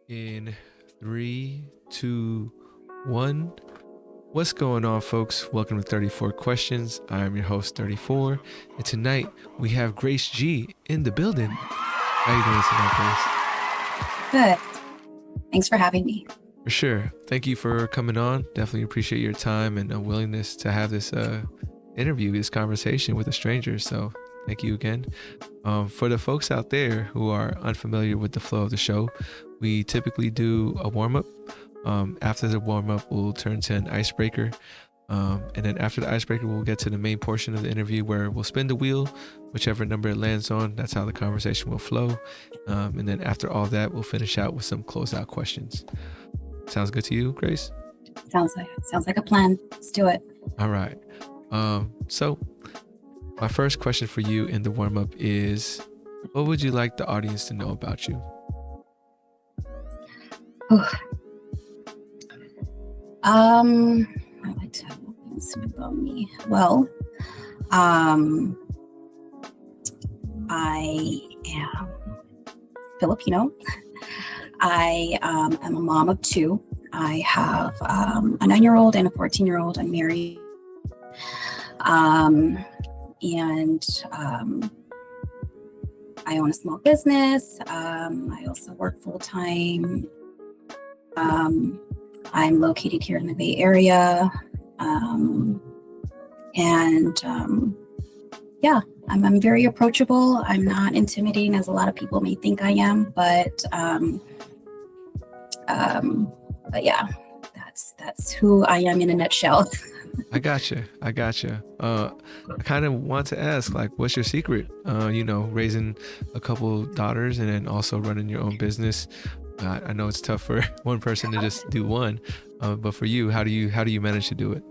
In three, two, one. What's going on, folks? Welcome to 34 Questions. I'm your host, 34. And tonight we have Grace G in the building. How you doing tonight, Grace? Good. Thanks for having me. For sure. Thank you for coming on. Definitely appreciate your time and willingness to have this interview, this conversation with a stranger. So thank you again. For the folks out there who are unfamiliar with the flow of the show, we typically do a warm-up. After the warm-up, we'll turn to an icebreaker. And then after the icebreaker, we'll get to the main portion of the interview where we'll spin the wheel, whichever number it lands on. That's how the conversation will flow. And then after all that, we'll finish out with some closeout questions. Sounds good to you, Grace? Sounds like a plan. Let's do it. All right. So my first question for you in the warm-up is, what would you like the audience to know about you? I'd like to answer about me. Well, I am Filipino. I am a mom of two. I have a 9-year-old and a 14-year-old. I'm married. I own a small business. I also work full-time. I'm located here in the Bay Area. I'm very approachable. I'm not intimidating as a lot of people may think I am, but yeah, that's who I am in a nutshell. I gotcha. I kind of want to ask, like, what's your secret? Raising a couple daughters and then also running your own business. I know it's tough for one person to just do one, but for you, how do you manage to do it?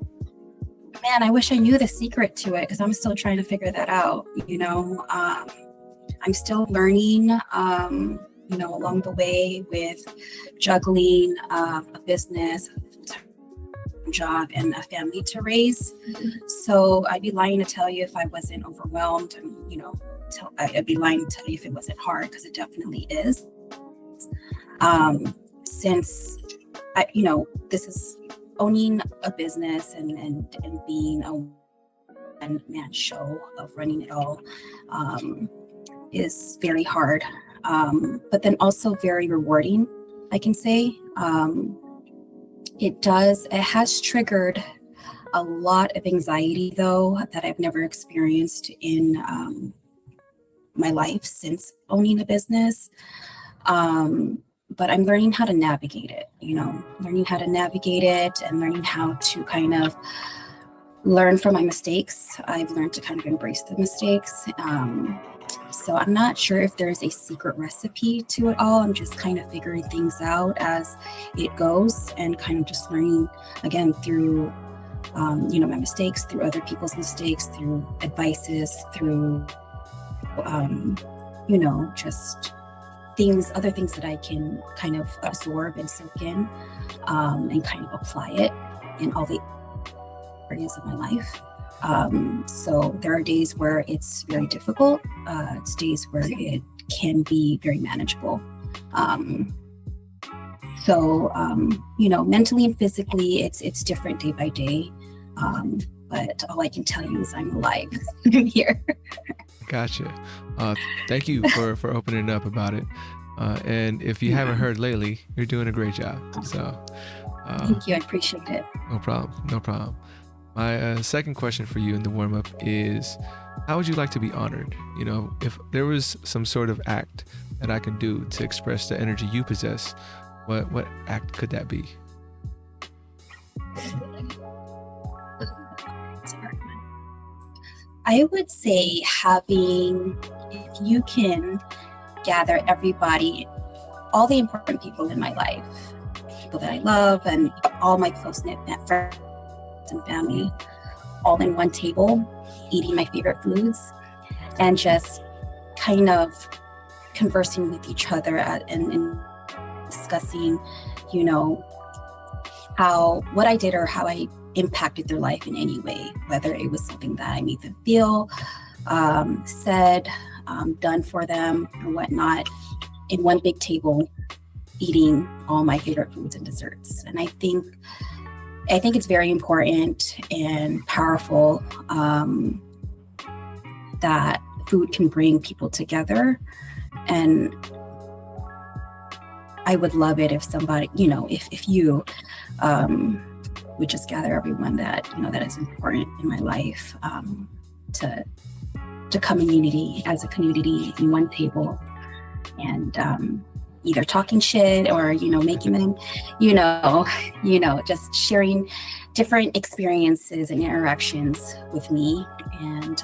Man, I wish I knew the secret to it because I'm still trying to figure that out. I'm still learning. Along the way with juggling a business, a job, and a family to raise. So I'd be lying to tell you if I wasn't overwhelmed. I'd be lying to tell you if it wasn't hard because it definitely is. Since this is owning a business and being a one-man show of running it all is very hard, but then also very rewarding, I can say. It has triggered a lot of anxiety, though, that I've never experienced in my life since owning a business. But I'm learning how to navigate it, and learning how to kind of learn from my mistakes. I've learned to kind of embrace the mistakes. So I'm not sure if there's a secret recipe to it all. I'm just kind of figuring things out as it goes and kind of just learning again through, my mistakes, through other people's mistakes, through advices, through, just other things that I can kind of absorb and soak in, and kind of apply it in all the areas of my life. So there are days where it's very difficult. It's days where it can be very manageable. Mentally and physically, it's different day by day. But all I can tell you is I'm alive. I'm here. Gotcha. Thank you for opening up about it. And if you haven't heard lately, you're doing a great job. So thank you. I appreciate it. No problem. My second question for you in the warm-up is, how would you like to be honored? If there was some sort of act that I can do to express the energy you possess, what act could that be? I would say if you can gather everybody, all the important people in my life, people that I love, and all my close-knit friends and family, all in one table, eating my favorite foods, and just kind of conversing with each other and discussing, what I did or how I impacted their life in any way, whether it was something that I made them feel, said, done for them or whatnot, in one big table, eating all my favorite foods and desserts. And I think it's very important and powerful that food can bring people together. And I would love it if somebody, if you would just gather everyone that, that is important in my life, to come as a community in one table, and either talking shit or, making them, just sharing different experiences and interactions with me. And,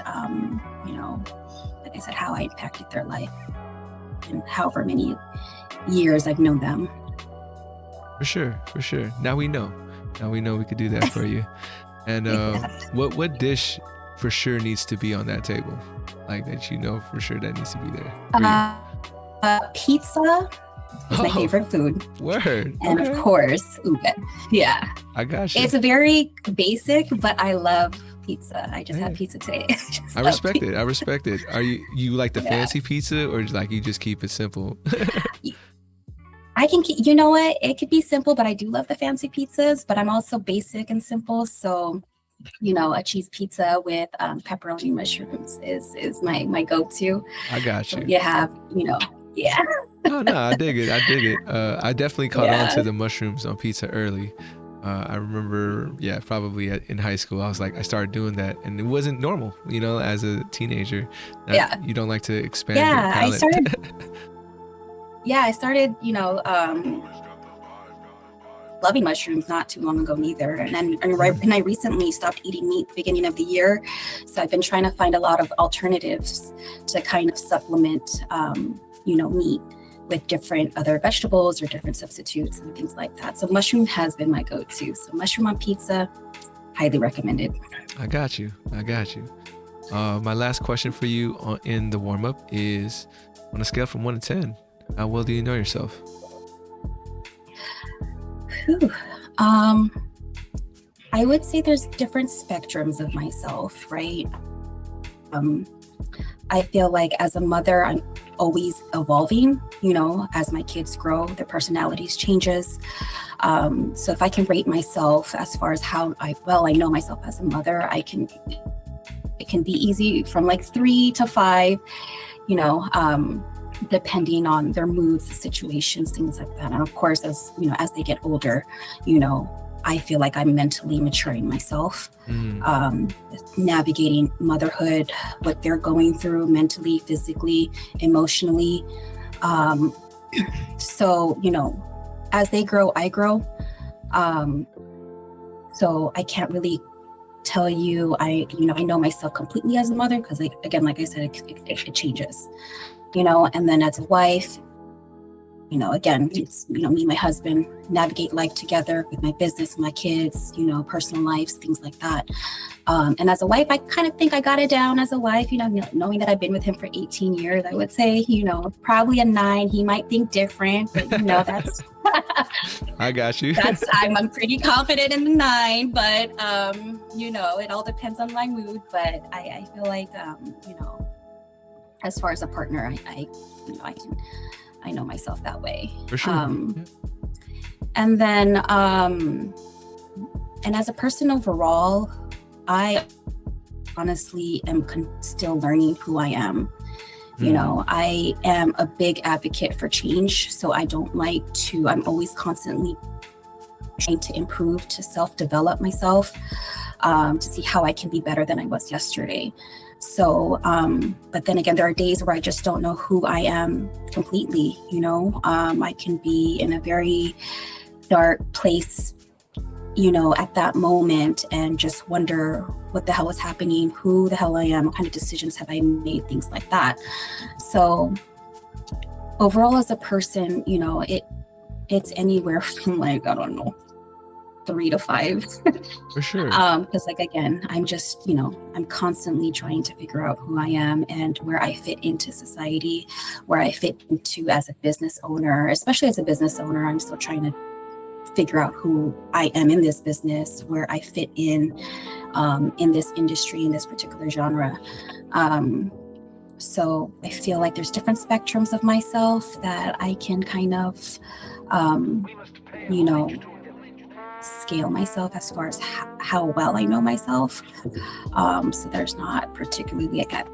like I said, how I impacted their life and however many years I've known them. For sure. Now we know we could do that for you. And what dish for sure needs to be on that table? Like that, for sure that needs to be there. Pizza is my favorite food. Word. And okay. Of course, ube. Yeah. I got you. It's very basic, but I love pizza. I just had pizza today. I respect it. Are you like the fancy pizza, or like you just keep it simple? I can keep, you know what? It could be simple, but I do love the fancy pizzas, but I'm also basic and simple. So, a cheese pizza with pepperoni mushrooms is my go-to. I got you. So you have, yeah. Oh, no, I dig it. I definitely caught on to the mushrooms on pizza early. I remember, probably in high school, I started doing that, and it wasn't normal, as a teenager. You don't like to expand your palate. I started, loving mushrooms not too long ago neither. And I recently stopped eating meat at the beginning of the year. So I've been trying to find a lot of alternatives to kind of supplement, meat with different other vegetables or different substitutes and things like that. So mushroom has been my go-to. So mushroom on pizza, highly recommended. I got you. My last question for you in the warm-up is, on a scale from 1 to 10, how well do you know yourself? I would say there's different spectrums of myself, right? I feel like as a mother, I'm always evolving, as my kids grow, their personalities changes. So if I can rate myself as far as how I know myself as a mother, it can be easy from like 3 to 5, depending on their moods, situations, things like that. And of course, as they get older, I feel like I'm mentally maturing myself, navigating motherhood, what they're going through mentally, physically, emotionally. So, as they grow, I grow. So I can't really tell you, I know myself completely as a mother, because again, like I said, it changes. And then as a wife, again, it's, me and my husband navigate life together with my business, my kids, personal lives, things like that. And as a wife, I kind of think I got it down as a wife, knowing that I've been with him for 18 years, I would say, probably a 9. He might think different, but that's, I got you. I'm pretty confident in the 9, but, it all depends on my mood. But I feel like, as far as a partner, I know myself that way. For sure. And then, and as a person overall, I honestly am still learning who I am. I am a big advocate for change. So I'm always constantly trying to improve, to self-develop myself, to see how I can be better than I was yesterday. So, but then again, there are days where I just don't know who I am completely, I can be in a very dark place, at that moment, and just wonder what the hell is happening, who the hell I am, what kind of decisions have I made, things like that. So overall as a person, it's anywhere from like, I don't know, 3 to 5. For sure. Because again, I'm just, I'm constantly trying to figure out who I am and where I fit into society, where I fit into as a business owner. Especially as a business owner, I'm still trying to figure out who I am in this business, where I fit in this industry, in this particular genre. So I feel like there's different spectrums of myself that I can kind of, you know, scale myself as far as how well I know myself. So there's not particularly like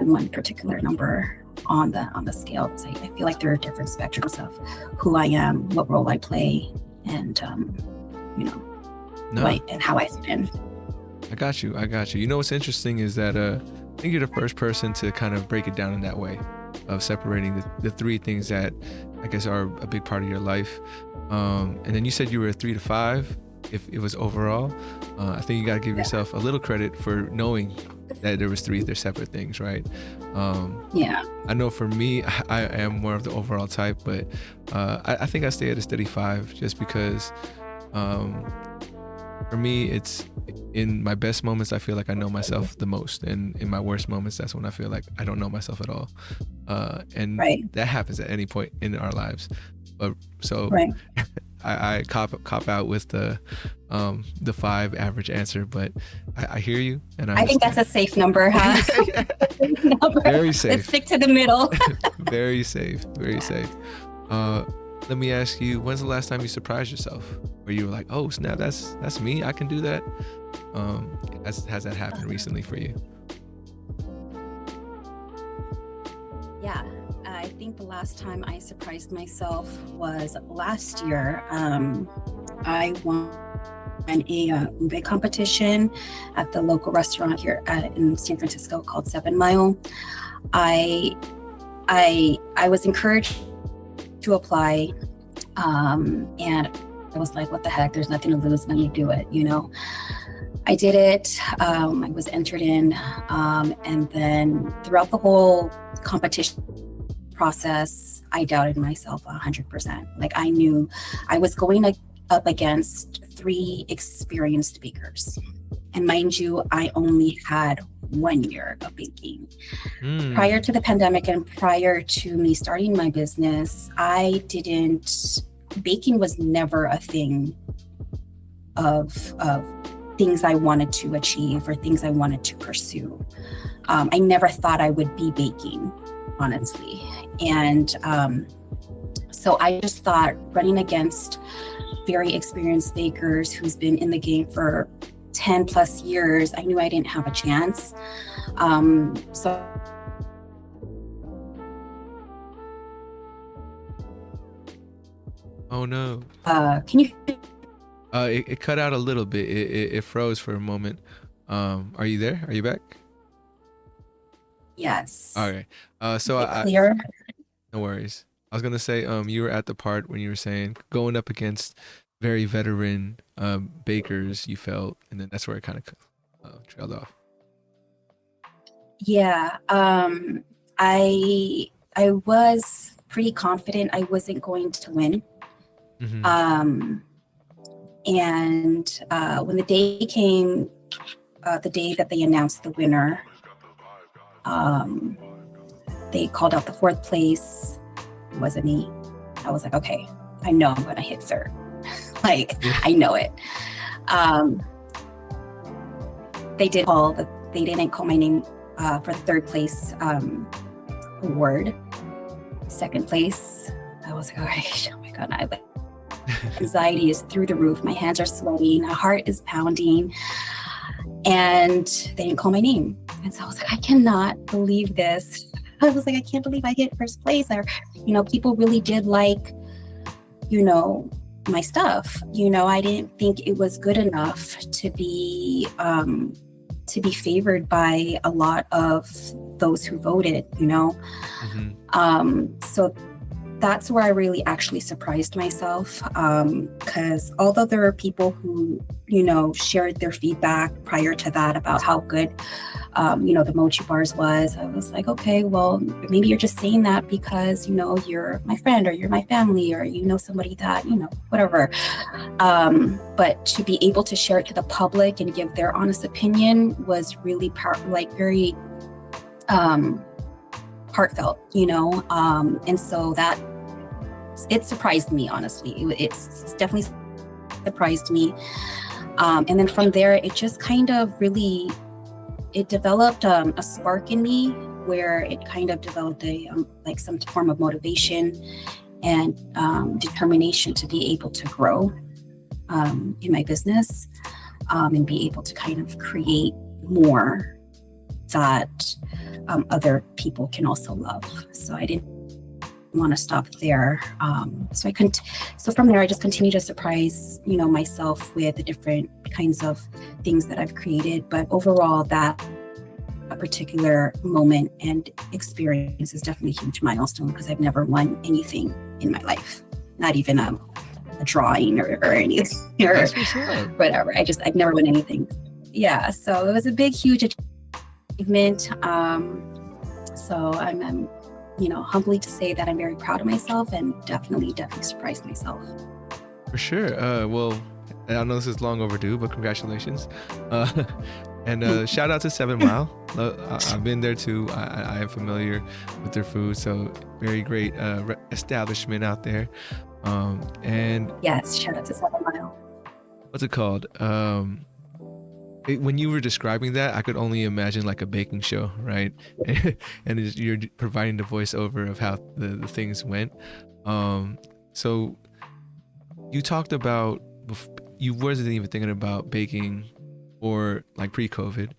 one particular number on the scale. So I feel like there are different spectrums of who I am, what role I play, and No, and how I fit in. I got you. You know what's interesting is that I think you're the first person to kind of break it down in that way, of separating the three things that I guess are a big part of your life. And then you said you were a 3 to 5 if it was overall. I think you got to give yourself a little credit for knowing that there was three, they're separate things, right? Yeah. I know for me, I am more of the overall type, but I think I stay at a steady 5 just because for me, it's in my best moments, I feel like I know myself the most. And in my worst moments, that's when I feel like I don't know myself at all. And that happens at any point in our lives. But so I cop out with the 5 average answer, but I hear you, and I think that's a safe number, huh? Very safe. Let's stick to the middle. Very safe. Let me ask you, when's the last time you surprised yourself, where you were like, "Oh snap, that's me. I can do that." Has that happened recently for you? Yeah. I think the last time I surprised myself was last year. I won a ube competition at the local restaurant here in San Francisco called 7 Mile. I was encouraged to apply, and I was like, "What the heck? There's nothing to lose. Let me do it." I did it. I was entered in, and then throughout the whole competition process, I doubted myself 100%. Like, I knew I was going up against 3 experienced speakers. And mind you, I only had 1 year of baking. Prior to the pandemic and prior to me starting my business, baking was never a thing of things I wanted to achieve or things I wanted to pursue. I never thought I would be baking, honestly. And so I just thought, running against very experienced bakers who's been in the game for 10 plus years, I knew I didn't have a chance. So Oh no. Can you? It cut out a little bit. It froze for a moment. Are you there? Are you back? Yes. All right. So Is it clear? No worries. I was gonna say, you were at the part when you were saying going up against very veteran bakers, you felt, and then that's where it kind of trailed off. Yeah. I was pretty confident I wasn't going to win. Mm-hmm. And when the day came, the day that they announced the winner, they called out the 4th place. It wasn't me. I was like, okay, I know I'm going to hit third. I know it. They didn't call my name for the 3rd place award. 2nd place, I was like, all right, oh my God, anxiety is through the roof. My hands are sweating, my heart is pounding, and they didn't call my name. And so I was like, I cannot believe this. I was like, I can't believe I hit 1st place. Or, people really did like, my stuff. I didn't think it was good enough to be favored by a lot of those who voted, Mm-hmm. So that's where I really actually surprised myself, because although there are people who, shared their feedback prior to that about how good, the mochi bars was, I was like, okay, well, maybe you're just saying that because, you're my friend or you're my family or somebody that, whatever. But to be able to share it to the public and give their honest opinion was really very heartfelt, and so that it surprised me, honestly. It's definitely surprised me. And then from there, it just kind of really, it developed a spark in me where it kind of developed a like some form of motivation and determination to be able to grow in my business, and be able to kind of create more that other people can also love. So I didn't want to stop there. So from there, I just continue to surprise, myself with the different kinds of things that I've created. But overall, that a particular moment and experience is definitely a huge milestone, because I've never won anything in my life, not even a drawing or anything or whatever. I've never won anything. Yeah, so it was a big, huge achievement. So I'm humbly to say that I'm very proud of myself, and definitely surprised myself. For sure. Well, I know this is long overdue, but congratulations. And shout out to 7 Mile. I've been there too. I am familiar with their food, so very great establishment out there. And yes, shout out to 7 Mile. What's it called? When you were describing that, I could only imagine like a baking show, right? And you're providing the voiceover of how the things went. So you talked about, you wasn't even thinking about baking or like pre-COVID.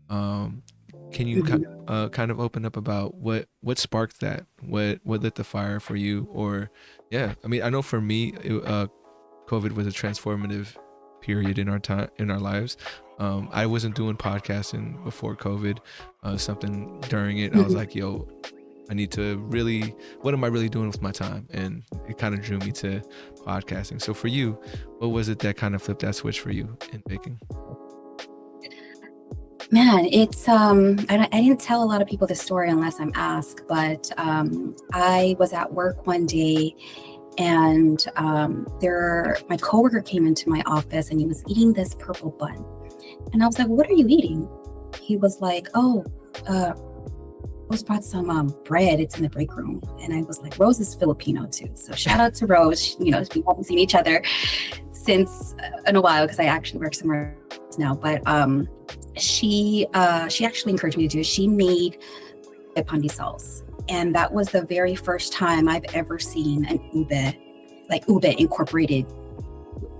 Can you kind of open up about what sparked that? What lit the fire for you? Or yeah, I mean, I know for me, COVID was a transformative period in our lives. I wasn't doing podcasting before COVID. Something during it, I was like, yo, I need to really, what am I really doing with my time? And it kind of drew me to podcasting. So for you, what was it that kind of flipped that switch for you in baking? Man, it's I didn't tell a lot of people this story unless I'm asked, but I was at work one day, and my coworker came into my office, and he was eating this purple bun. And I was like, "What are you eating?" He was like, "Oh, Rose brought some bread. It's in the break room." And I was like, Rose is Filipino too. So shout out to Rose. We haven't seen each other since in a while, because I actually work somewhere else now. But she actually encouraged me to do it. She made pandesals. And that was the very first time I've ever seen an ube incorporated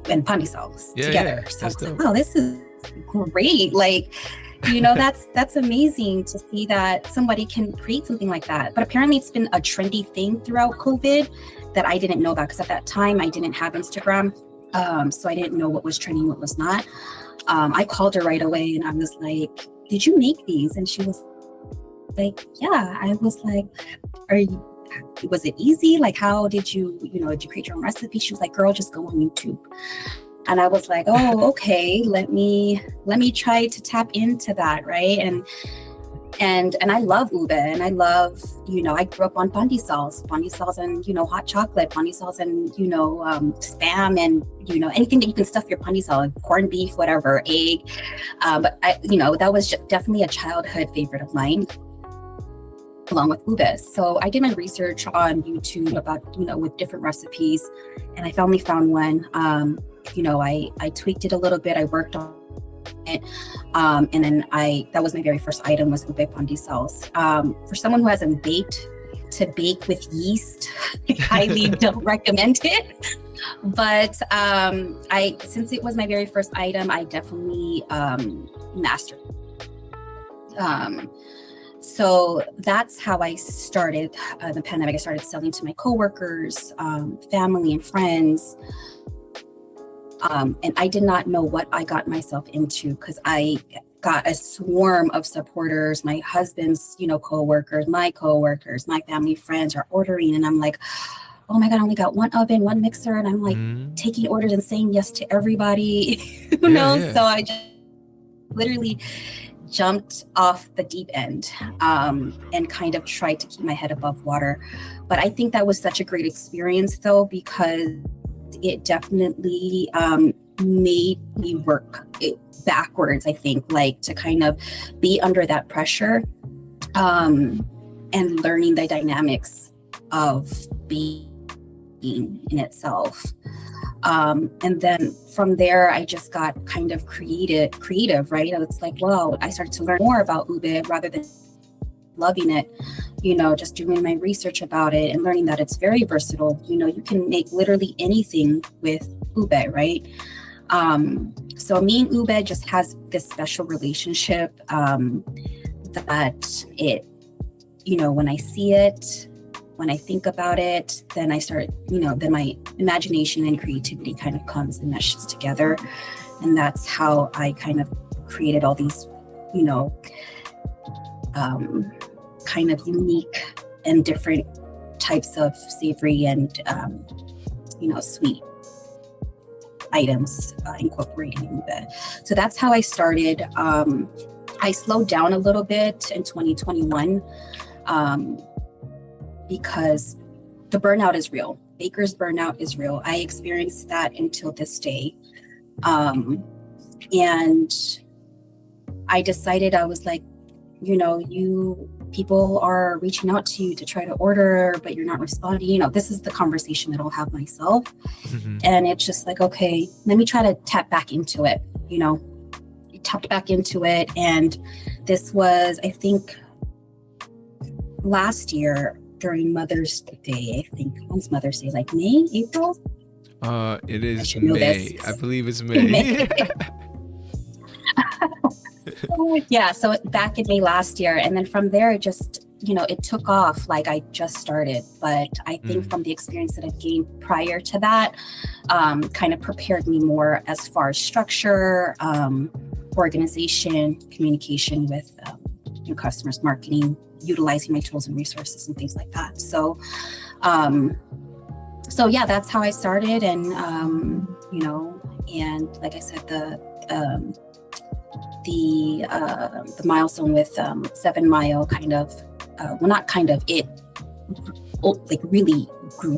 and pandesals together. So I was like, wow, this is great. That's amazing to see that somebody can create something like that. But apparently it's been a trendy thing throughout COVID that I didn't know about, because at that time I didn't have Instagram. So I didn't know what was trending, what was not. I called her right away and I was like, "Did you make these?" And she was like, "Yeah." I was like, was it easy? Like, how did you create your own recipe? She was like, "Girl, just go on YouTube." And I was like, "Oh, okay, let me try to tap into that." Right. And I love ube, and I love, I grew up on pandesals and, hot chocolate, pandesals and, Spam and, anything that you can stuff your pandesal, corned beef, whatever, egg. But that was definitely a childhood favorite of mine, along with ube. So I did my research on YouTube about, with different recipes, and I finally found one. I tweaked it a little bit. I worked on it. And then that was my very first item, was ube pandesals. For someone who hasn't baked, to bake with yeast, I highly don't recommend it. But since it was my very first item, I definitely mastered. So that's how I started the pandemic. I started selling to my coworkers, family and friends. And I did not know what I got myself into, because I got a swarm of supporters. My husband's, coworkers, my family, friends are ordering. And I'm like, oh my God, I only got one oven, one mixer. And I'm like taking orders and saying yes to everybody, Yeah. So I just literally jumped off the deep end and kind of tried to keep my head above water. But I think that was such a great experience, though, because it definitely made me work it backwards, I think, to kind of be under that pressure and learning the dynamics of being in itself. And then from there, I just got kind of creative, right? It's like, well, I started to learn more about ube rather than loving it, just doing my research about it and learning that it's very versatile. You can make literally anything with ube, right? So me and ube just has this special relationship, that it, when I see it, when I think about it, then I start, then my imagination and creativity kind of comes and meshes together. And that's how I kind of created all these, kind of unique and different types of savory and, sweet items, incorporating ube. So that's how I started. I slowed down a little bit in 2021 because the burnout is real. Baker's burnout is real. I experienced that until this day. And I decided, I was like, people are reaching out to you to try to order, but you're not responding. This is the conversation that I'll have myself. Mm-hmm. And it's just like, okay, let me try to tap back into it. Tapped back into it. And this was, I think, last year during Mother's Day. I think, when's Mother's Day? Like May, April? It is May. I believe it's May. May. Yeah, so back in May last year. And then from there, it just, it took off like I just started. But I think from the experience that I've gained prior to that, kind of prepared me more as far as structure, organization, communication with your customers, marketing, utilizing my tools and resources and things like that. So yeah, that's how I started. And, and like I said, the milestone with 7 Mile kind of, it like really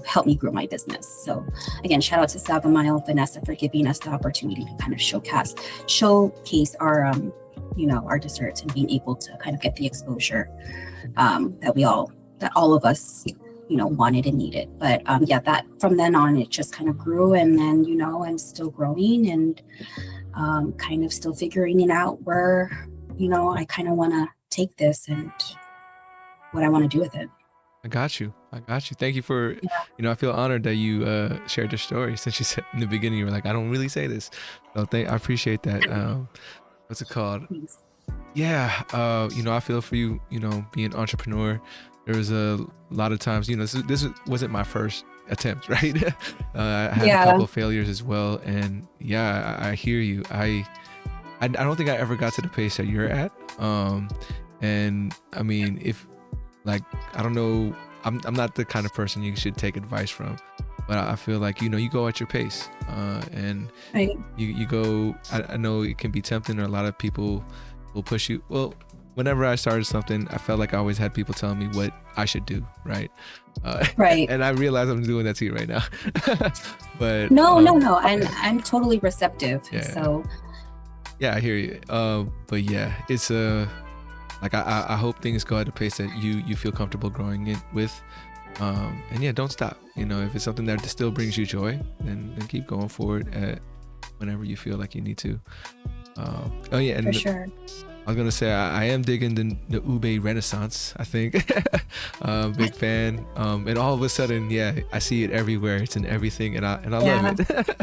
helped me grow my business. So again, shout out to 7 Mile, Vanessa, for giving us the opportunity to kind of showcase our, our desserts and being able to kind of get the exposure that all of us, wanted and needed. But that from then on, it just kind of grew. And then, I'm still growing and kind of still figuring it out where, I kind of want to take this and what I want to do with it. I got you. Thank you for, I feel honored that you shared your story, since you said in the beginning, you were like, I don't really say this. So I appreciate that. What's it called? Thanks. Yeah. I feel for you, being an entrepreneur. There was a lot of times, this wasn't my first attempt, right? I had a couple of failures as well. And yeah, I hear you. I don't think I ever got to the pace that you're at. And I mean, if like, I don't know, I'm not the kind of person you should take advice from, but I feel like, you go at your pace, and right. you go, I know it can be tempting, or a lot of people will push you. Well, whenever I started something, I felt like I always had people telling me what I should do, right? Right. And I realize I'm doing that to you right now. But no. I'm totally receptive. Yeah. So yeah, I hear you. But yeah, it's like I hope things go at a pace that you feel comfortable growing it with. And yeah, don't stop. If it's something that still brings you joy, then keep going forward at whenever you feel like you need to. Oh yeah, and for sure. I was gonna say I am digging the ube renaissance. I think big fan. And all of a sudden, yeah, I see it everywhere. It's in everything, and I love it.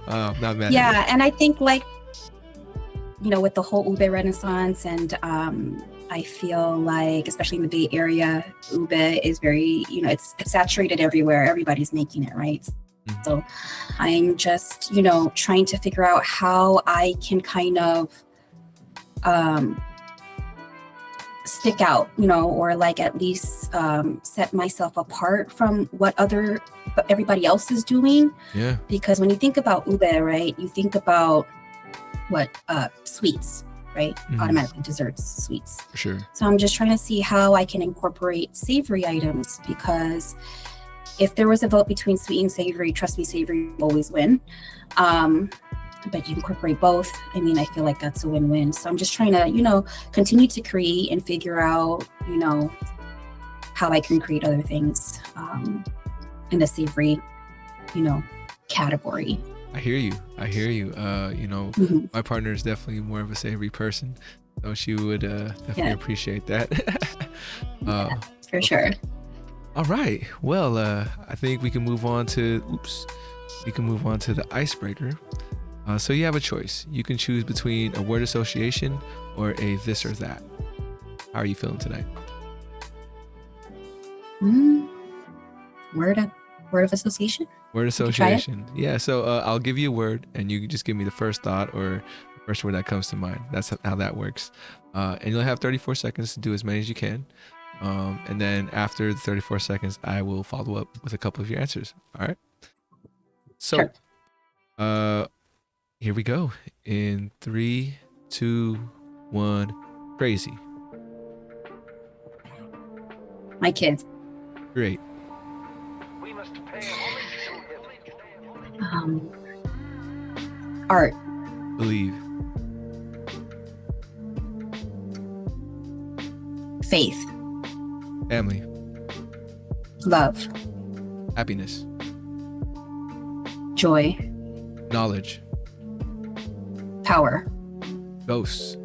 Not mad. Yeah, and I think like, with the whole ube renaissance, and I feel like, especially in the Bay Area, ube is very, it's saturated everywhere. Everybody's making it, right? Mm-hmm. So I'm just, trying to figure out how I can kind of stick out, or like at least set myself apart from what everybody else is doing. Yeah. Because when you think about ube, right, you think about sweets, right? Mm-hmm. Automatically desserts, sweets. For sure. So I'm just trying to see how I can incorporate savory items, because if there was a vote between sweet and savory, trust me, savory will always win. But you incorporate both. I mean, I feel like that's a win-win. So I'm just trying to, continue to create and figure out, how I can create other things in the savory, category. I hear you. Mm-hmm. My partner is definitely more of a savory person. So she would definitely Yeah, appreciate that. yeah, uh, for okay. sure. All right. Well, I think we can move on to. We can move on to the icebreaker. So you have a choice. You can choose between a word association or a this or that. How are you feeling tonight? Mm, word of word of association. Word We could try it. association. Yeah. So I'll give you a word, and you can just give me the first thought or the first word that comes to mind. That's how that works. And you'll have 34 seconds to do as many as you can. And then after the 34 seconds, I will follow up with a couple of your answers. All right. So, Sure. uh, here we go. In 3, 2, 1. Crazy. My kids. Great. Um, art. Believe. Faith. Family. Love. Happiness. Joy. Knowledge. Power. Ghosts.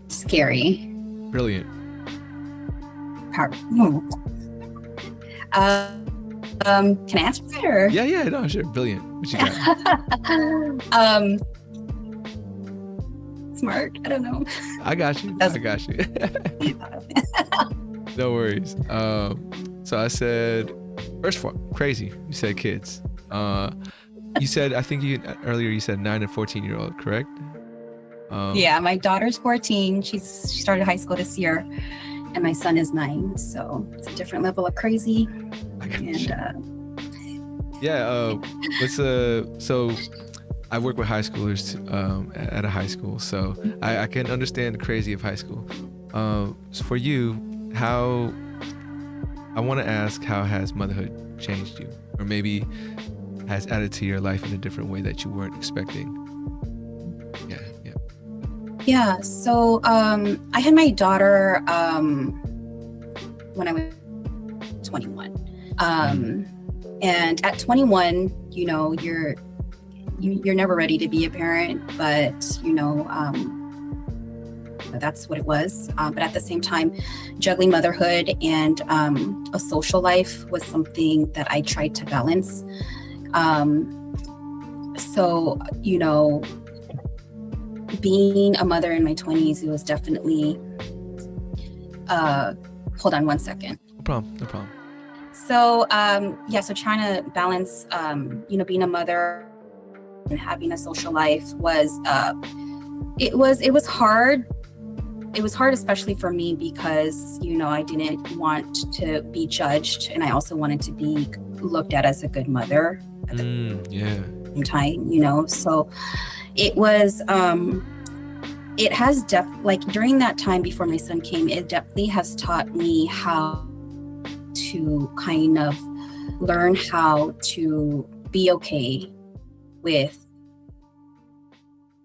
Scary. Brilliant. Power. No. Can I answer that or? Yeah, no, sure. Brilliant. What you got? Smart. I don't know. I got you. I got you. No worries. So I said first one, crazy. You said kids. You said, I think you earlier you said 9 and 14-year-old, correct? Yeah, my daughter's 14. She started high school this year, and my son is 9. So it's a different level of crazy. I got And you. Yeah. So I work with high schoolers at a high school, so I can understand the crazy of high school. So for you, I want to ask, how has motherhood changed you, or maybe has added to your life in a different way that you weren't expecting? Yeah. So I had my daughter when I was 21. And at 21, you're never ready to be a parent, but that's what it was. But at the same time, juggling motherhood and a social life was something that I tried to balance. So being a mother in my 20s, it was definitely hold on one second. No problem. So so trying to balance being a mother and having a social life was hard. It was hard, especially for me, because I didn't want to be judged, and I also wanted to be looked at as a good mother at the same time. So it was it has during that time before my son came, it definitely has taught me how to kind of learn how to be okay with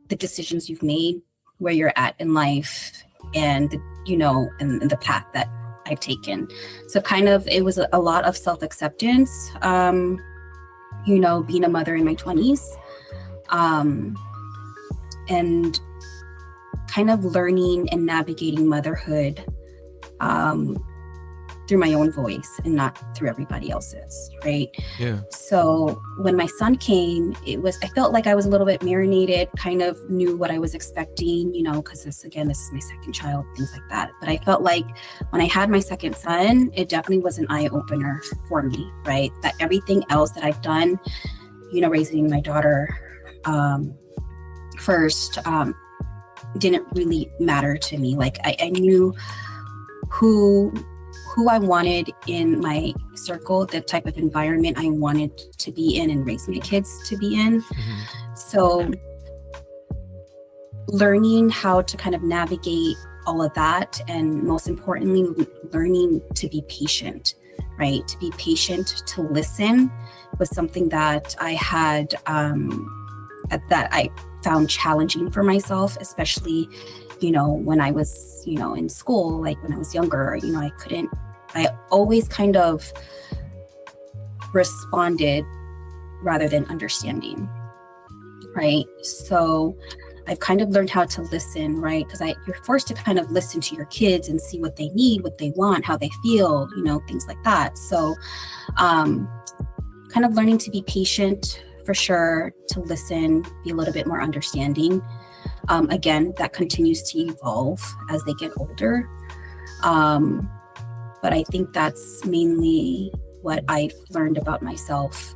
the decisions you've made, where you're at in life, and and the path that I've taken. So kind of it was a lot of self-acceptance, being a mother in my 20s, and kind of learning and navigating motherhood through my own voice and not through everybody else's, right? Yeah. So when my son came, I felt like I was a little bit marinated, kind of knew what I was expecting, because this is my second child, things like that. But I felt like when I had my second son, it definitely was an eye-opener for me, right? That everything else that I've done, raising my daughter first, didn't really matter to me. Like I knew who I wanted in my circle, the type of environment I wanted to be in and raise my kids to be in. Mm-hmm. So learning how to kind of navigate all of that, and most importantly, learning to be patient, right? To be patient, to listen, was something that I had, that I found challenging for myself, especially, when I was, in school, like when I was younger, I always kind of responded rather than understanding, right? So I've kind of learned how to listen, right? Because you're forced to kind of listen to your kids and see what they need, what they want, how they feel, things like that. So kind of learning to be patient for sure, to listen, be a little bit more understanding. Again, that continues to evolve as they get older. But I think that's mainly what I've learned about myself,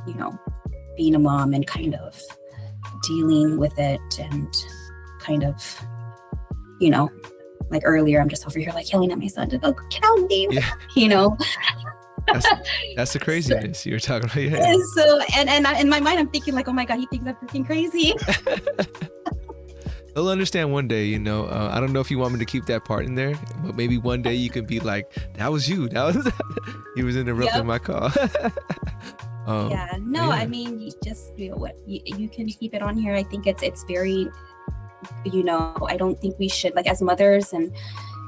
being a mom and kind of dealing with it, and kind of, like earlier, I'm just over here like yelling at my son to go count me, Yeah. That's the craziness you're talking about. Yeah. And so, and in my mind, I'm thinking like, oh my God, he thinks I'm freaking crazy. He'll understand one day, I don't know if you want me to keep that part in there, but maybe one day you can be like, that was you. He was interrupting my call. I mean, you just, you can keep it on here. I think it's very, I don't think we should, like, as mothers, and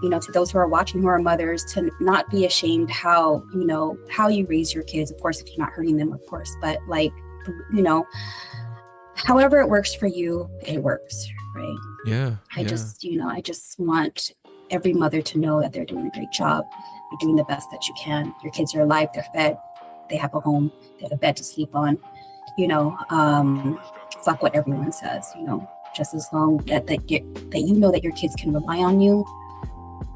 to those who are watching who are mothers, to not be ashamed how you raise your kids, of course, if you're not hurting them, of course, but like, however it works for you, it works, right? Yeah. I just want every mother to know that they're doing a great job. You're doing the best that you can. Your kids are alive, they're fed, they have a home, they have a bed to sleep on. Fuck what everyone says, just as long that you know that your kids can rely on you,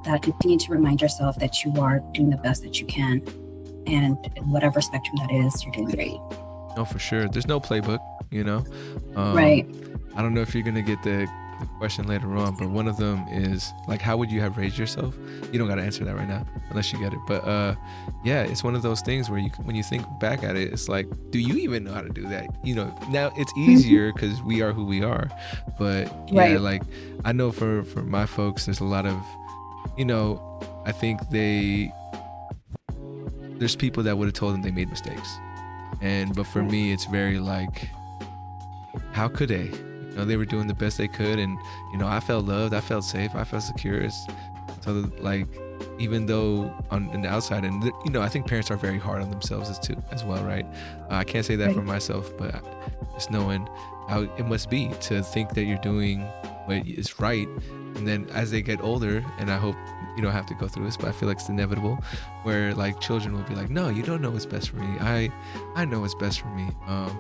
that continue to remind yourself that you are doing the best that you can. And in whatever spectrum that is, you're doing great. No, for sure. There's no playbook, Right. I don't know if you're going to get the question later on, but one of them is like, how would you have raised yourself? You don't got to answer that right now unless you get it. But it's one of those things where when you think back at it, it's like, do you even know how to do that? Now it's easier because we are who we are. But right. Like, I know for my folks, there's a lot of, I think there's people that would have told them they made mistakes. But for me, it's very like, how could they? They were doing the best they could, and I felt loved, I felt safe, I felt secure. So like, even though on the outside, and I think parents are very hard on themselves as well, right? I can't say that for myself, but just knowing how it must be to think that you're doing what is right, and then as they get older, and I hope you don't have to go through this, but I feel like it's inevitable, where like children will be like, no, you don't know what's best for me. I know what's best for me.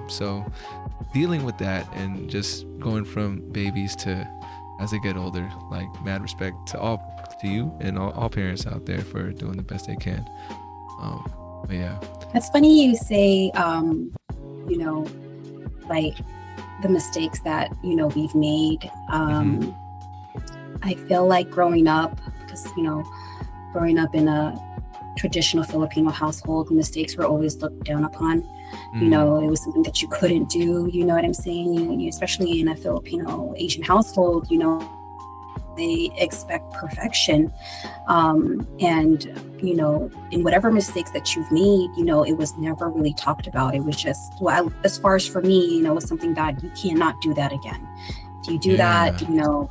So dealing with that and just going from babies to as they get older, like, mad respect to you and all parents out there for doing the best they can. But yeah. It's funny you say, like the mistakes that, we've made. I feel like growing up, because, growing up in a traditional Filipino household, mistakes were always looked down upon. It was something that you couldn't do, you know what I'm saying? Especially in a Filipino Asian household, they expect perfection. And, in whatever mistakes that you've made, it was never really talked about. It was just, well, as far as for me, it was something that you cannot do that again. If you do that, you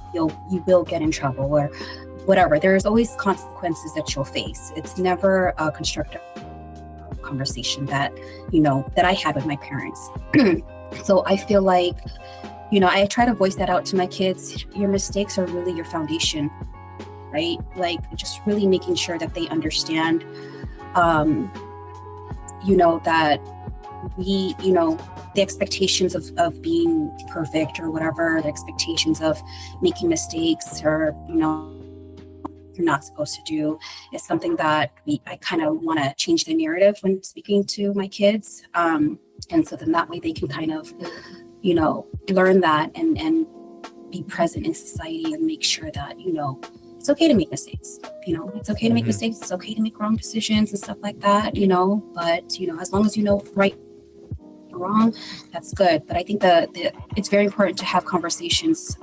will get in trouble or whatever. There's always consequences that you'll face. It's never a constructive conversation that I had with my parents. So I feel like, I try to voice that out to my kids. Your mistakes are really your foundation, right? Like, just really making sure that they understand, that we, the expectations of being perfect or whatever, the expectations of making mistakes or, you're not supposed to do, is something that I kind of want to change the narrative when speaking to my kids. And so then that way they can kind of, learn that and be present in society and make sure that, it's okay to make mistakes. It's okay to make mistakes. It's okay to make wrong decisions and stuff like that, but, as long as you know right or wrong, that's good. But I think that it's very important to have conversations,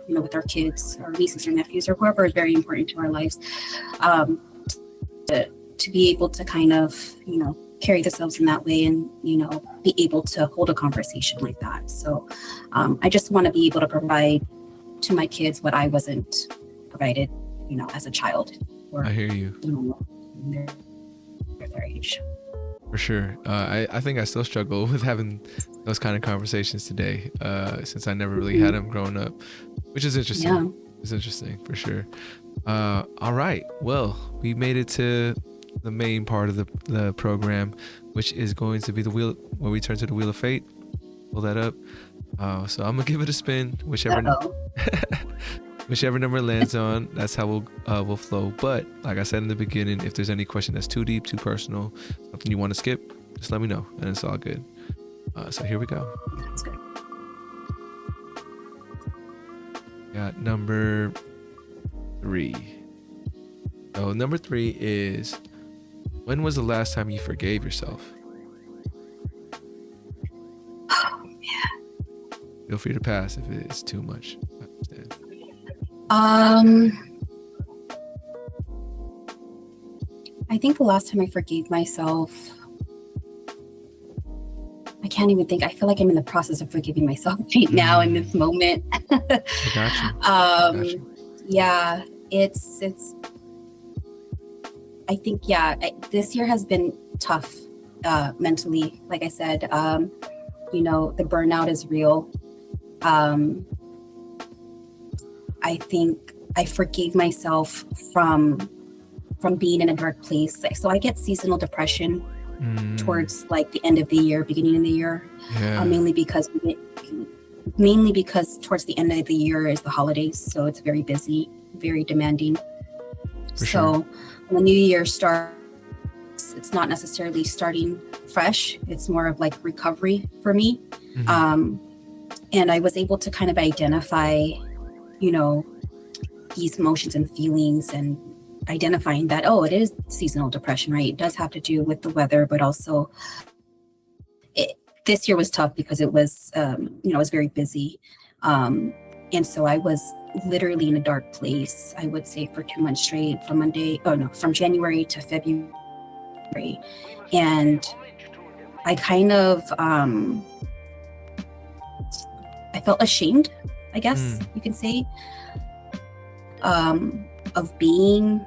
with our kids or nieces or nephews or whoever is very important to our lives, to be able to kind of, carry themselves in that way and, be able to hold a conversation like that. So I just want to be able to provide to my kids what I wasn't provided, as a child. Or, I hear you. Their age. For sure. I think I still struggle with having those kind of conversations today, since I never really had them growing up, which is interesting. Yeah. It's interesting for sure. All right. Well, we made it to the main part of the program, which is going to be the wheel, where we turn to the wheel of fate. Pull that up. So I'm gonna give it a spin, whichever whichever number it lands on. That's how we'll flow. But like I said in the beginning, if there's any question that's too deep, too personal, something you want to skip, just let me know, and it's all good. So here we go. That's good. Got number 3. So number 3 is, when was the last time you forgave yourself? Oh, yeah. Feel free to pass if it's too much. I understand. I think the last time I forgave myself, I can't even think. I feel like I'm in the process of forgiving myself right now in this moment. I got you. Yeah, it's I think, this year has been tough mentally. Like I said, the burnout is real. I think I forgave myself from being in a dark place. So I get seasonal depression towards like the end of the year, beginning of the year, mainly because towards the end of the year is the holidays, so it's very busy, very demanding. So when the new year starts, it's not necessarily starting fresh. It's more of like recovery for me. And I was able to kind of identify, these emotions and feelings, and identifying that, it is seasonal depression, right? It does have to do with the weather, but also this year was tough because it was, it was very busy. And so I was literally in a dark place, I would say, for 2 months straight, from January to February. And I kind of, I felt ashamed, I guess you can say, of being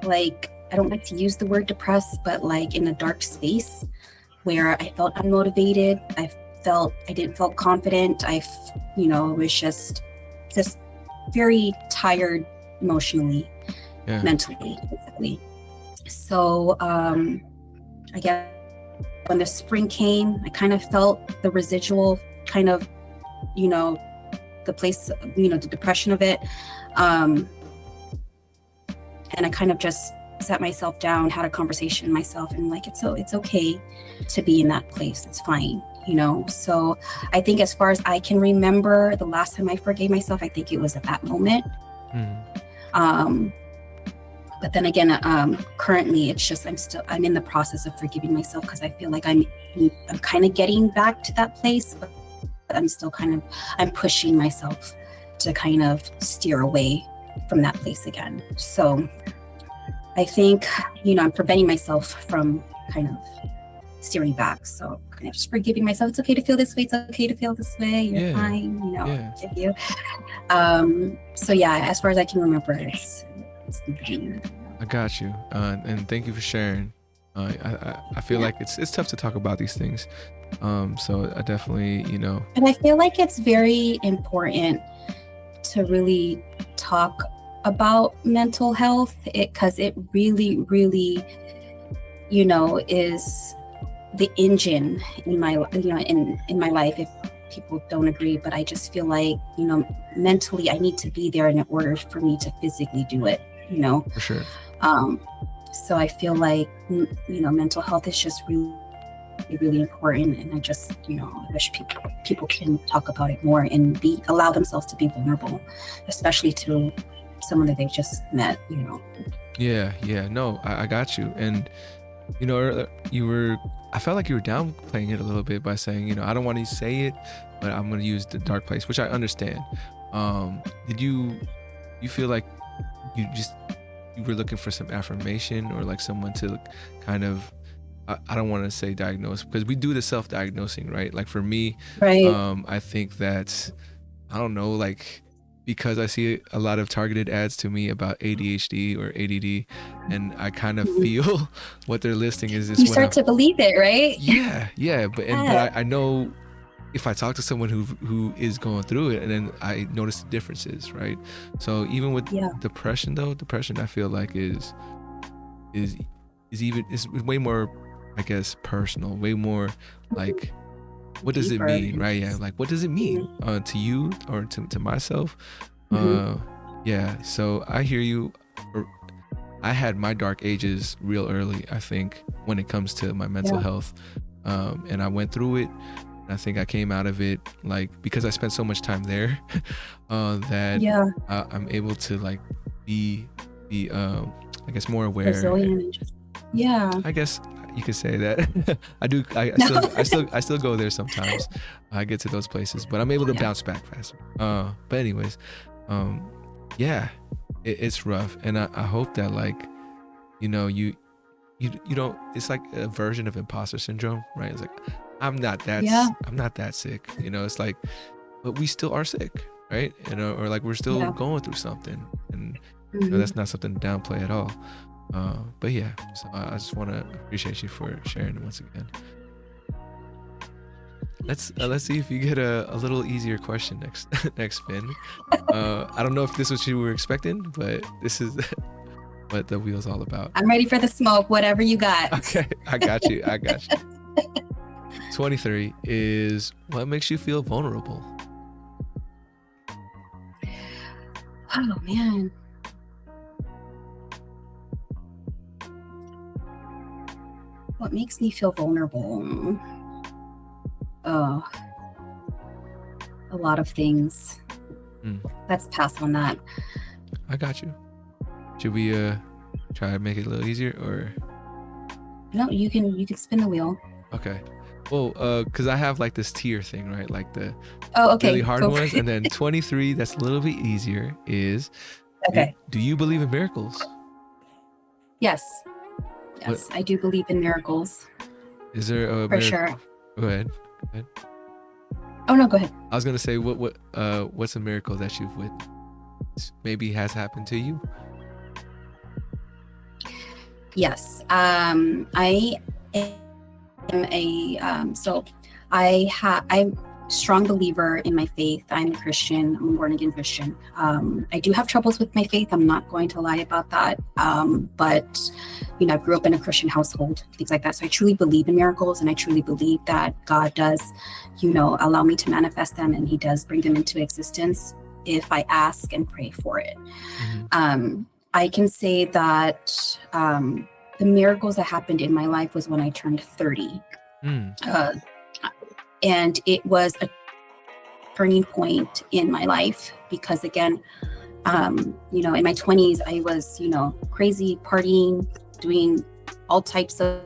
like, I don't like to use the word depressed, but like in a dark space where I felt unmotivated. I didn't feel confident. Was just very tired emotionally, mentally, physically. So I guess when the spring came, I kind of felt the residual kind of, the place, the depression of it. And I kind of just sat myself down, had a conversation with myself, and like, it's okay to be in that place. It's fine, So I think as far as I can remember, the last time I forgave myself, I think it was at that moment. But then again, currently it's just, I'm in the process of forgiving myself, because I feel like I'm kind of getting back to that place, but I'm still I'm pushing myself to kind of steer away from that place again. So I think, I'm preventing myself from kind of steering back. So kind of just forgiving myself. It's okay to feel this way. It's okay to feel this way. You're fine. Give you. So as far as I can remember, it's I got you. And thank you for sharing. I feel like it's tough to talk about these things. So I definitely, And I feel like it's very important to really talk about mental health, because it really, really, is the engine in my, in my life. If people don't agree, but I just feel like, mentally I need to be there in order for me to physically do it, For sure. So I feel like, mental health is just really, really important. And I just, I wish people can talk about it more and allow themselves to be vulnerable, especially to someone that they just met, No, I got you. And I felt like you were downplaying it a little bit by saying, I don't want to say it, but I'm going to use the dark place, which I understand. Did you feel like you were looking for some affirmation, or like someone to kind of, I don't want to say diagnose, because we do the self-diagnosing, right? Like for me, right. I think that, I don't know, like, because I see a lot of targeted ads to me about ADHD or ADD, and I kind of feel what they're listing is you start to believe it, right? But I know if I talk to someone who is going through it, and then I notice the differences, right? So even with Yeah. depression I feel like is is way more, I guess, personal, way more like, what does it Deeper. mean, right? Yeah, like what does it mean to you or to myself? Yeah, so I hear you. I had my dark ages real early, I think, when it comes to my mental health, and I went through it. I think I came out of it, like, because I spent so much time there, that I'm able to like be I guess more aware. Resilient. And just, I guess you could say that. I do. I still go there sometimes. I get to those places, but I'm able to bounce back faster. But anyways, yeah, it's rough, and I hope that, like, you know, you don't. It's like a version of imposter syndrome, right? It's like, I'm not that sick. You know, it's like, but we still are sick, right? You know, or like we're still going through something, and you know, that's not something to downplay at all. But yeah, so I just want to appreciate you for sharing once again. Let's see if you get a little easier question next spin. I don't know if this was what you were expecting, but this is what the wheel's all about. I'm ready for the smoke, whatever you got. Okay, I got you. 23 is, what makes you feel vulnerable? Oh man. What makes me feel vulnerable? A lot of things. Let's pass on that. I got you. Should we try to make it a little easier, or? No, you can spin the wheel. Okay. Well, because I have like this tier thing, right? Like the okay, really hard ones, and then 23, that's a little bit easier, is, okay. Do you believe in miracles? Yes, I do believe in miracles. Is there a for sure? Go ahead. Oh no, go ahead. I was gonna say, what's a miracle that you've witnessed, maybe has happened to you? Yes, I am I'm a strong believer in my faith. I'm a Christian. I'm a born again Christian. I do have troubles with my faith. I'm not going to lie about that. But you know, I grew up in a Christian household, things like that. So I truly believe in miracles, and I truly believe that God does, you know, allow me to manifest them, and He does bring them into existence if I ask and pray for it. I can say that the miracles that happened in my life was when I turned 30. And it was a turning point in my life because, again, you know, in my 20s, I was, you know, crazy, partying, doing all types of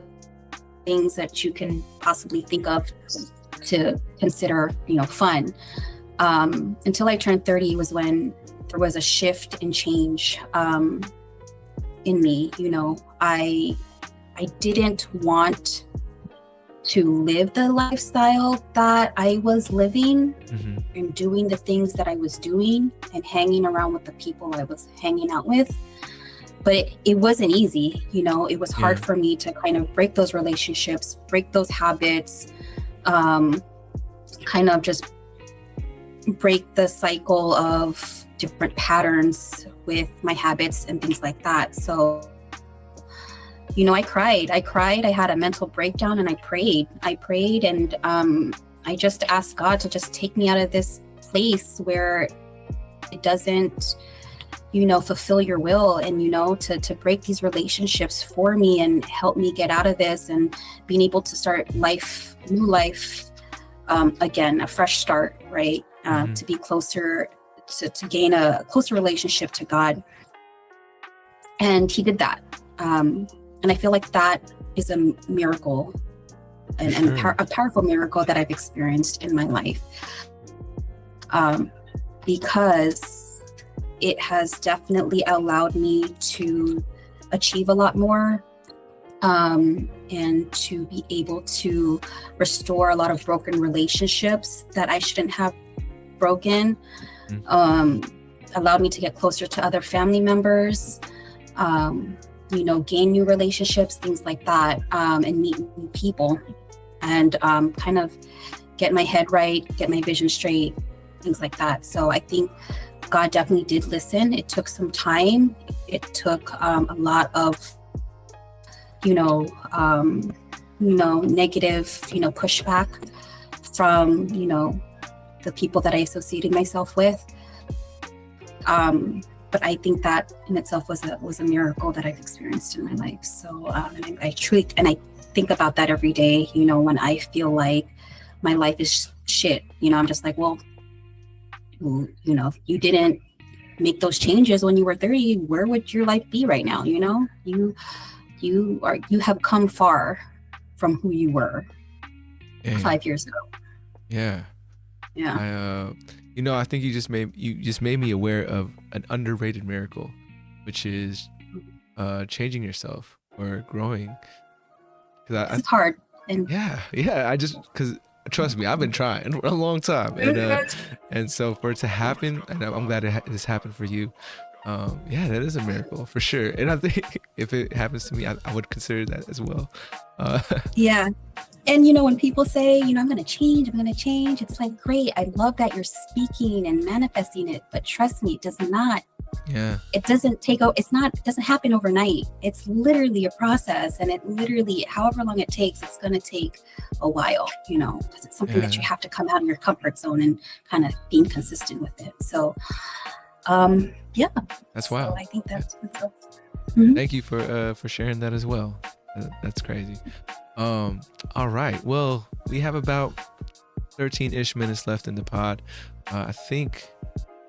things that you can possibly think of to consider, you know, fun. Until I turned 30 was when there was a shift and change in me. You know, I didn't want to live the lifestyle that I was living and doing the things that I was doing and hanging around with the people I was hanging out with. But it wasn't easy, you know, it was hard for me to kind of break those relationships, break those habits, kind of just break the cycle of different patterns with my habits and things like that. So, you know, I cried. I had a mental breakdown, and I prayed and I just asked God to just take me out of this place where it doesn't, you know, fulfill your will, and, you know, to break these relationships for me and help me get out of this and being able to start new life, again, a fresh start, right? To be closer, to gain a closer relationship to God. And He did that. And I feel like that is a miracle and a powerful miracle that I've experienced in my life, because it has definitely allowed me to achieve a lot more, and to be able to restore a lot of broken relationships that I shouldn't have broken, allowed me to get closer to other family members, you know, gain new relationships, things like that, and meet new people, and kind of get my head right, get my vision straight, things like that. So I think God definitely did listen. It took some time. It took a lot of, negative, pushback from, the people that I associated myself with. But I think that in itself was a miracle that I've experienced in my life. So, and I truly, and I think about that every day, when I feel like my life is shit, I'm just like, well, if you didn't make those changes when you were 30, where would your life be right now? You have come far from who you were 5 years ago. Yeah. I think you just made me aware of an underrated miracle, which is changing yourself or growing. It's hard. Because trust me, I've been trying for a long time, and so for it to happen, and I'm glad this happened for you. That is a miracle for sure. And I think if it happens to me, I would consider that as well. Yeah. And, when people say, I'm going to change, it's like, great. I love that you're speaking and manifesting it. But trust me, it does not. Yeah. It doesn't it doesn't happen overnight. It's literally a process. And it literally, however long it takes, it's going to take a while, because it's something that you have to come out of your comfort zone and kind of being consistent with it. So, That's wild. So I think that's Thank you for sharing that as well. That's crazy. All right. Well, we have about 13-ish minutes left in the pod. I think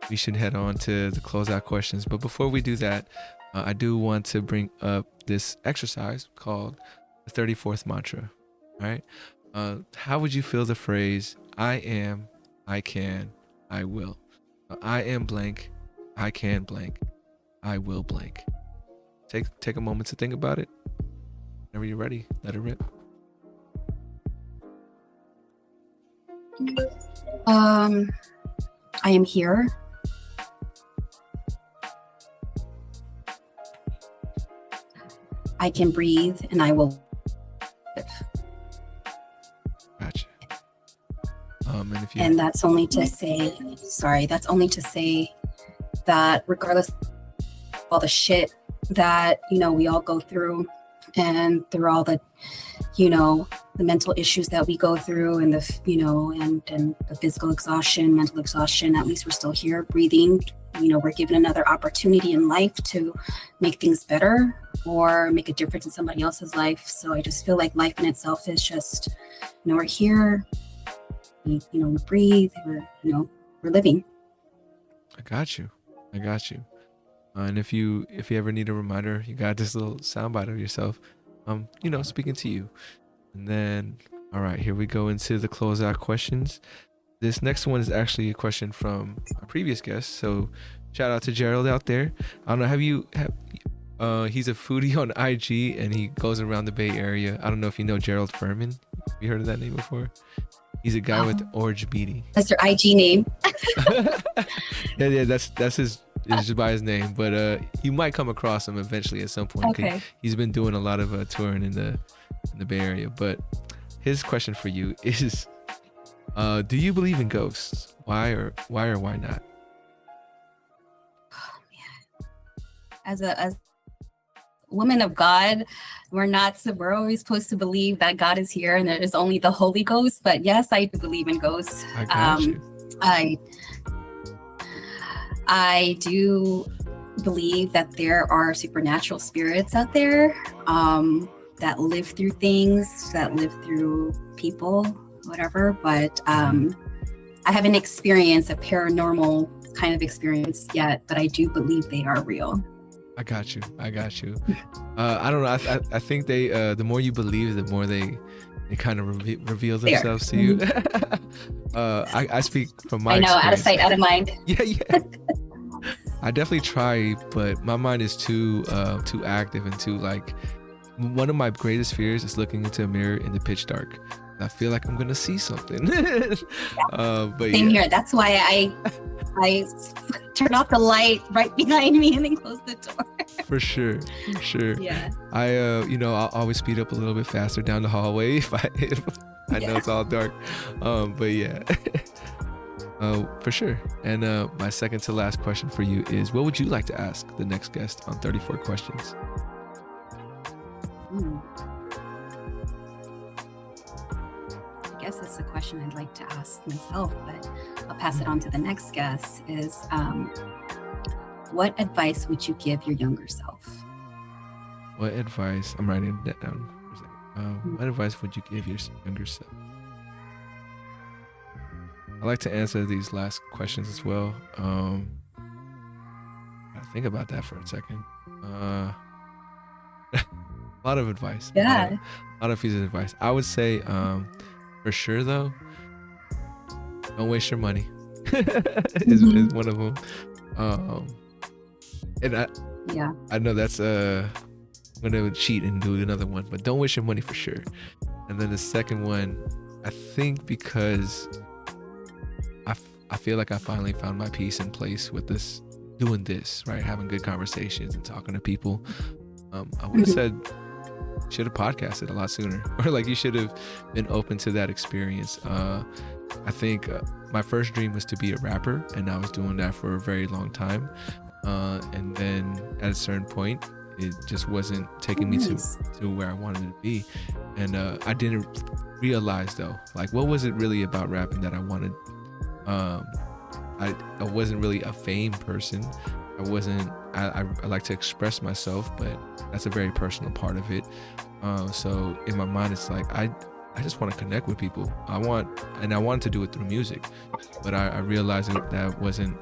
we should head on to the closeout questions. But before we do that, I do want to bring up this exercise called the 34th mantra. All right. How would you feel the phrase, I am, I can, I will? I am blank, I can blank, I will blank. Take a moment to think about it. Whenever you're ready, let it rip. I am here. I can breathe and I will live. Gotcha. And that's only to say that regardless of all the shit that, we all go through, and through all the, the mental issues that we go through, and and the physical exhaustion, mental exhaustion, at least we're still here breathing. We're given another opportunity in life to make things better or make a difference in somebody else's life. So I just feel like life in itself is just, we're here, we breathe, we're living. I got you. And if you ever need a reminder, you got this little soundbite of yourself, speaking to you. And then, all right, here we go into the closeout questions. This next one is actually a question from our previous guest. So shout out to Gerald out there. I don't know, he's a foodie on IG and he goes around the Bay Area. I don't know if you know Gerald Furman. Have you heard of that name before? He's a guy with Orange Beatty. That's your IG name. yeah, that's his. It's just by his name, but you might come across him eventually at some point. Okay. He's been doing a lot of touring in the Bay Area. But his question for you is, do you believe in ghosts? Why or why not? Oh, man. As a woman of God, we're always supposed to believe that God is here and there is only the Holy Ghost. But yes, I do believe in ghosts. I got you. I do believe that there are supernatural spirits out there that live through things, that live through people, whatever. But I haven't experienced a paranormal kind of experience yet, but I do believe they are real. I got you. I don't know. I think they the more you believe, the more they kind of reveal themselves to you. I speak from my experience. Out of sight, out of mind. Yeah. I definitely try, but my mind is too active and too like. One of my greatest fears is looking into a mirror in the pitch dark. I feel like I'm gonna see something. But same here. That's why I turn off the light right behind me and then close the door. For sure. Yeah. I'll always speed up a little bit faster down the hallway if I know it's all dark. But yeah. For sure. And my second to last question for you is, what would you like to ask the next guest on 34 Questions? I guess it's a question I'd like to ask myself, but I'll pass it on to the next guest, is what advice would you give your younger self? What advice? I'm writing that down. What advice would you give your younger self? I like to answer these last questions as well. I think about that for a second. A lot of advice. Yeah. A lot of pieces of advice. I would say, for sure though, don't waste your money. is one of them. And I know that's I'm gonna cheat and do another one, but don't waste your money for sure. And then the second one, I think because I feel like I finally found my peace and place with doing this, right? Having good conversations and talking to people. I would have said, should have podcasted a lot sooner, or like you should have been open to that experience. I think my first dream was to be a rapper, and I was doing that for a very long time. And then at a certain point, it just wasn't taking me to where I wanted to be. And I didn't realize though, like, what was it really about rapping that I wanted? I wasn't really a fame person. I like to express myself, but that's a very personal part of it. So in my mind, it's like, I just want to connect with people. I wanted to do it through music, but I realized that wasn't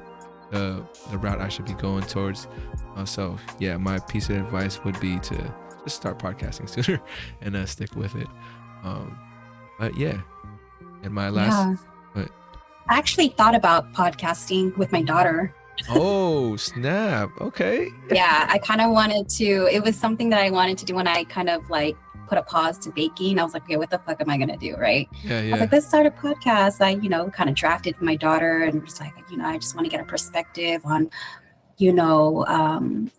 the route I should be going towards. So yeah, my piece of advice would be to just start podcasting sooner and stick with it. But yeah, and my last. I actually thought about podcasting with my daughter. Oh, snap. Okay. Yeah, I kind of wanted to. It was something that I wanted to do when I kind of like put a pause to baking. I was like, okay, what the fuck am I going to do? Right. Yeah. I was like, let's start a podcast. I, kind of drafted for my daughter and was like, I just want to get a perspective on,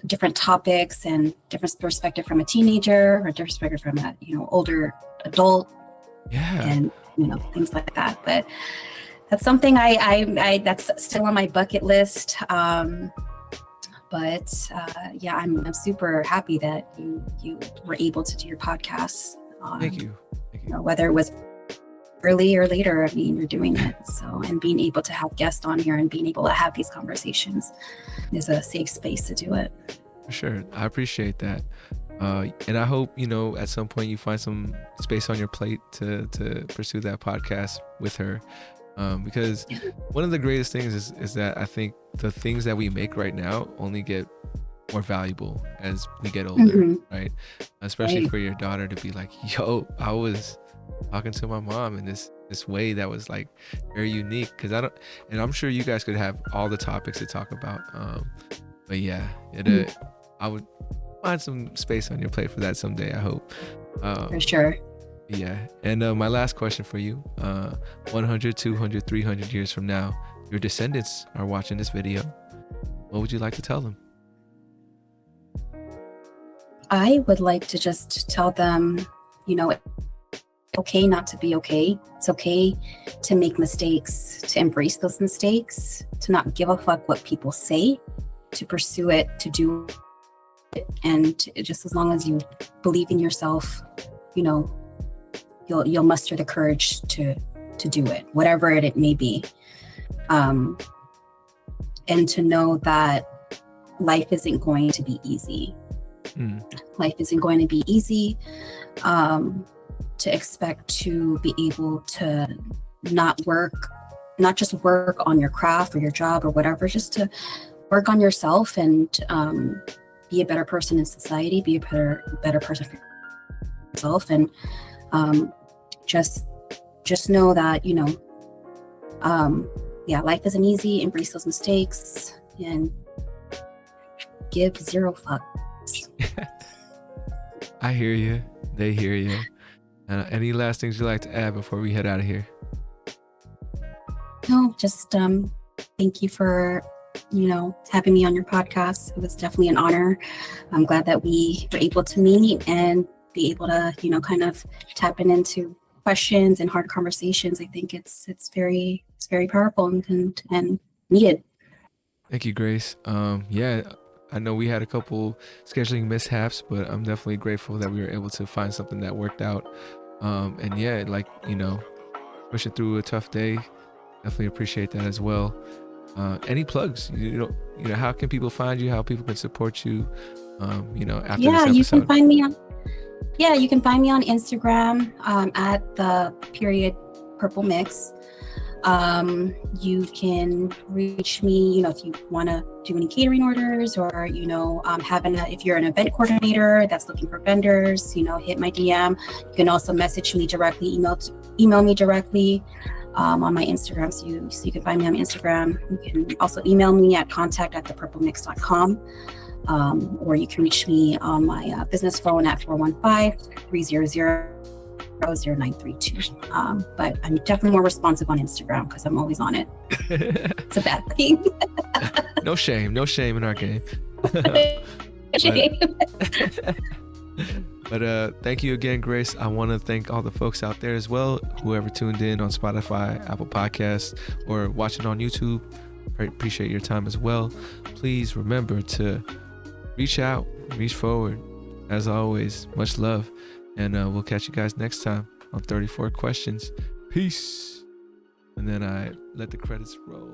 different topics and different perspective from a teenager or different perspective from a, older adult. Yeah. And, things like that. But that's something I that's still on my bucket list. I'm super happy that you were able to do your podcast. Thank you. Whether it was early or later, you're doing it. So, and being able to have guests on here and being able to have these conversations is a safe space to do it. For sure. I appreciate that. And I hope, at some point you find some space on your plate to pursue that podcast with her. Because one of the greatest things is that I think the things that we make right now only get more valuable as we get older, right? Especially for your daughter to be like, yo, I was talking to my mom in this way that was like very unique. And I'm sure you guys could have all the topics to talk about. But yeah, I would find some space on your plate for that someday, I hope. For sure. Yeah. And my last question for you, 100, 200, 300 years from now, your descendants are watching this video. What would you like to tell them? I would like to just tell them, okay not to be okay. It's okay to make mistakes, to embrace those mistakes, to not give a fuck what people say, to pursue it, to do it. And just as long as you believe in yourself, you'll muster the courage to do it, whatever it may be. And to know that life isn't going to be easy. Life isn't going to be easy. To expect to be able to not just work on your craft or your job or whatever, just to work on yourself and be a better person in society, be a better person for yourself. And just know that, life isn't easy. Embrace those mistakes and give zero fucks. I hear you. They hear you. Any last things you'd like to add before we head out of here? No, just thank you for having me on your podcast. It was definitely an honor. I'm glad that we were able to meet and be able to kind of tap into questions and hard conversations. I think it's very powerful and needed. Thank you, Grace. Yeah, I know we had a couple scheduling mishaps, but I'm definitely grateful that we were able to find something that worked out. And yeah, like, pushing through a tough day, definitely appreciate that as well. Any plugs? How can people find you? How people can support you? After this Yeah, you can episode. find me on you can find me on Instagram at the period purple mix. You can reach me, if you want to do any catering orders, or if you're an event coordinator that's looking for vendors, hit my DM. You can also message me directly, email me directly on my Instagram. So you can find me on Instagram. You can also email me at contact@thepurplemix.com. Or you can reach me on my business phone at 415-300-0932. But I'm definitely more responsive on Instagram because I'm always on it. It's a bad thing. No shame in our game. But thank you again, Grace. I want to thank all the folks out there as well, whoever tuned in on Spotify, Apple Podcasts, or watching on YouTube. Appreciate your time as well. Please remember to reach out, reach forward. As always, much love. And we'll catch you guys next time on 34 Questions. Peace. And then I let the credits roll.